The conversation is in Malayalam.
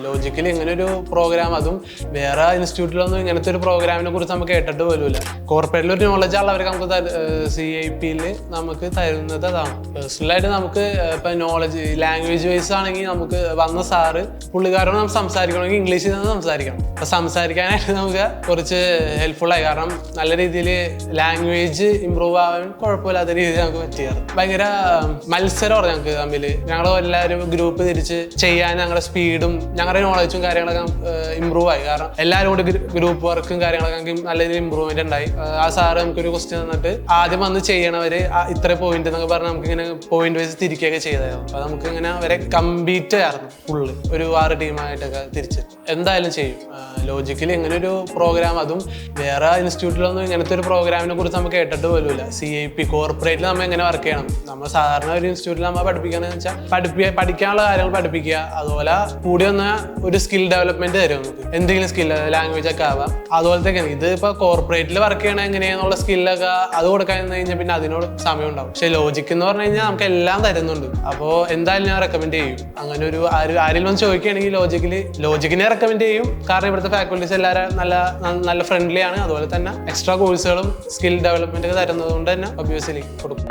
ലോജിക്കലി ഇങ്ങനെ ഒരു പ്രോഗ്രാം, അതും വേറെ ഇൻസ്റ്റിറ്റ്യൂട്ടിലൊന്നും ഇങ്ങനത്തെ ഒരു പ്രോഗ്രാമിനെ കുറിച്ച് നമുക്ക് കേട്ടിട്ട് പോലുമില്ല. കോർപ്പറേറ്റിൽ ഒരു നോളജ് ഉള്ളവർക്ക് നമുക്ക് CIP-യിൽ നമുക്ക് തരുന്നത് അതാണ്. പേഴ്സണലായിട്ട് നമുക്ക് ഇപ്പം നോളജ് ലാംഗ്വേജ് വൈസ് ആണെങ്കിൽ നമുക്ക് വന്ന സാറ് പുള്ളിക്കാരോട് നമുക്ക് സംസാരിക്കണമെങ്കിൽ ഇംഗ്ലീഷിൽ നിന്ന് സംസാരിക്കണം. അപ്പം സംസാരിക്കാനായിട്ട് നമുക്ക് കുറച്ച് ഹെൽപ്ഫുള്ളായി. കാരണം നല്ല രീതിയിൽ ലാംഗ്വേജ് ഇമ്പ്രൂവ് ആവാൻ കുഴപ്പമില്ലാത്ത രീതിയിൽ നമുക്ക് പറ്റിയാറ്. ഭയങ്കര മത്സരമാണ് ഞങ്ങൾക്ക് തമ്മിൽ. ഞങ്ങൾ എല്ലാവരും ഗ്രൂപ്പ് തിരിച്ച് ചെയ്യാൻ ഞങ്ങളുടെ സ്പീഡും ഞങ്ങളുടെ നോളജും കാര്യങ്ങളൊക്കെ ഇമ്പ്രൂവ് ആയി. കാരണം എല്ലാവരും കൂടി ഗ്രൂപ്പ് വർക്കും കാര്യങ്ങളൊക്കെ ഞങ്ങൾക്ക് നല്ല രീതിയിൽ ഇമ്പ്രൂവ്മെന്റ് ഉണ്ടായി. ആ സാറ് നമുക്കൊരു ക്വസ്റ്റ്യൻ തന്നിട്ട് ആദ്യം വന്ന് ചെയ്യണവര് ഇത്ര പോയിന്റ് എന്നൊക്കെ പറഞ്ഞാൽ നമുക്ക് ഇങ്ങനെ പോയിന്റ് വൈസ് തിരിക്കുകയൊക്കെ ചെയ്തായിരുന്നു. അപ്പൊ നമുക്ക് ഇങ്ങനെ അവരെ കമ്പീറ്റ് ആയിരുന്നു ഫുള്ള് ഒരു 6 ടീമായിട്ടൊക്കെ തിരിച്ച്. എന്തായാലും ചെയ്യും. ലോജിക്കലി ഇങ്ങനെ ഒരു പ്രോഗ്രാം, അതും വേറെ ഇൻസ്റ്റിറ്റ്യൂട്ടിലൊന്നും ഇങ്ങനത്തെ ഒരു പ്രോഗ്രാമിനെ കുറിച്ച് നമുക്ക് കേട്ടിട്ട് പോലുമില്ല. CIP കോർപ്പറേറ്റിൽ നമ്മൾ എങ്ങനെ വർക്ക് ചെയ്യണം, നമ്മൾ സാധാരണ ഒരു ഇൻസ്റ്റിറ്റ്യൂട്ടിൽ നമ്മൾ പഠിപ്പിക്കുകയെന്ന് വെച്ചാൽ പഠിക്കാനുള്ള കാര്യങ്ങൾ പഠിപ്പിക്കുക, അതുപോലെ കൂടി വന്ന ഒരു സ്കിൽ ഡെവലപ്മെന്റ് തരും നമുക്ക്. എന്തെങ്കിലും സ്കിൽ ലാംഗ്വേജ് ഒക്കെ ആവാം. അതുപോലത്തെ ഇത് ഇപ്പോൾ കോർപ്പറേറ്റിൽ വർക്ക് ചെയ്യണ എങ്ങനെയാണെന്നുള്ള സ്കില്ലൊക്കെ അത് കൊടുക്കാൻ കഴിഞ്ഞാൽ പിന്നെ അതിനോട് സമയം ഉണ്ടാവും. പക്ഷെ ലോജിക് എന്ന് പറഞ്ഞു കഴിഞ്ഞാൽ നമുക്ക് എല്ലാം തരുന്നുണ്ട്. അപ്പോൾ എന്തായാലും ഞാൻ റെക്കമെൻഡ് ചെയ്യും. അങ്ങനെ ഒരു ആരെങ്കിലും വന്ന് ചോദിക്കുകയാണെങ്കിൽ ലോജിക്കിനെ റെക്കമെൻഡ് ചെയ്യും. കാരണം ഇവിടുത്തെ ഫാക്കൽറ്റീസ് എല്ലാവരും നല്ല ഫ്രണ്ട്ലി ആണ്. അതുപോലെ തന്നെ എക്സ്ട്രാ കോഴ്സുകളും സ്കിൽ ഡെവലപ്മെന്റ് ഒക്കെ തരുന്നത് കൊണ്ട് തന്നെ ഒബ്വിയസ്ലി കൊടുക്കും.